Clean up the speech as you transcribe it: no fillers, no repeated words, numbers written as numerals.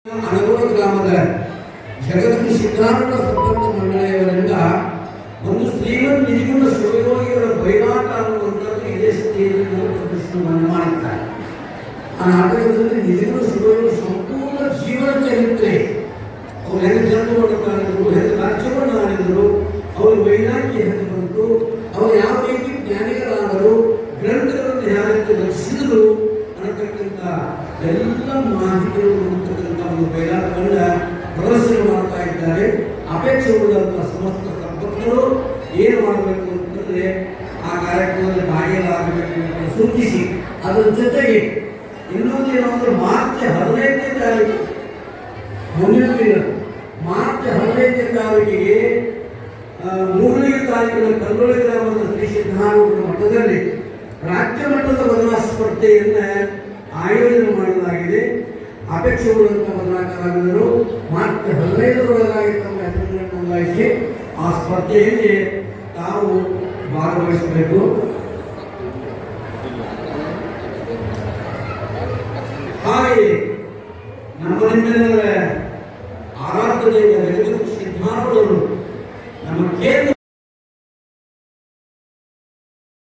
ಅಣಗೋಳ ಗ್ರಾಮದ ಜಗದ್ಗುರು ಸಿದ್ಧಾರೂಢ ಸಂಪರ್ಕ ಮಂಡಳಿಯವರಿಂದ ಒಂದು ಶ್ರೀಮಂತ ನಿಜಗುಣ ಶಿವಯೋಗಿಗಳ ಬಯಲಾಟ ಅನ್ನುವಂಥದ್ದು ಇದೇ ಸ್ಥಿತಿಯಲ್ಲಿ ಪ್ರದರ್ಶನವನ್ನು ಮಾಡುತ್ತಾರೆ. ಆ ನಾಟಕದಲ್ಲಿ ನಿಜಗುಣ ಶಿವಯೋಗಿ ಸಂಪೂರ್ಣ ಜೀವನ ಚರಿತ್ರೆ, ಅವರು ಹೆಂಗೆ ಜನ್ಮವನ್ನು ಕಾಣಿದ್ರು, ಹೆಂಗೆ ರಾಜ್ಯವನ್ನು ಆಡಿದರು, ಅವರು ವೈರಾಗ್ಯ ಹೆಂಗೆ ಬಂತು, ಅವರು ಯಾವ ರೀತಿ ಜ್ಞಾನಿಗಳಾದರು, ಗ್ರಂಥಗಳನ್ನು ಯಾವ ರೀತಿ ರಚಿಸಿದರು ಅನ್ನತಕ್ಕಂಥ ಎಲ್ಲ ಮಾಹಿತಿಗಳು ಕೊಡುತ್ತಕ್ಕಂಥ ಒಂದು ಬಯಲಾಟವನ್ನ ಪ್ರದರ್ಶನ ಮಾಡ್ತಾ ಇದ್ದಾರೆ. ಅಪೇಕ್ಷೆ ಉಳ್ಳಂತಹ ಸಮಸ್ತ ಸಂಪತ್ತರು ಏನು ಮಾಡಬೇಕು ಅಂತಂದ್ರೆ ಆ ಕಾರ್ಯಕ್ರಮದಲ್ಲಿ ಭಾಗಿಯಾಗಬೇಕು ಅಂತ ಸೂಚಿಸಿ, ಅದರ ಜೊತೆಗೆ ಇನ್ನೊಂದು ಏನಂದ್ರೆ ಮಾರ್ಚ್ 15ನೇ ತಾರೀಕು ಮುಂದಿನ ದಿನ ಮಾರ್ಚ್ 15ನೇ ತಾರೀಕಿಗೆ 3ನೇ ತಾರೀಕಿನ ಕಲ್ಲೋಳಿ ಗ್ರಾಮದ ಶ್ರೀ ಸಿದ್ಧಾರೂಢ ಮಠದಲ್ಲಿ ರಾಜ್ಯ ಮಟ್ಟದ ವದನ ಸ್ಪರ್ಧೆಯನ್ನು ಆಯೋಜನೆ ಮಾಡಲಾಗಿದೆ. ಅಪೇಕ್ಷೆ ಉಳ್ಳಂತಹ ವದನ ಕಲಾವಿದರು ಮಾರ್ಚ್ 15ರೊಳಗಾಗಿ ತಮ್ಮ ಹೆಸರನ್ನು ನೋಂದಾಯಿಸಿ ಆ ಸ್ಪರ್ಧೆಯಲ್ಲಿ ತಾವು ಭಾಗವಹಿಸಬೇಕು. ಹಾಗೆ ನಮ್ಮ ನಿಮ್ಮೆಲ್ಲರ ಆರಾಧ್ಯ ದೈವ ಜಗದ್ಗುರು ಸಿದ್ಧಾರೂಢರು ನಮ್ಮ ಕೇಂದ್ರ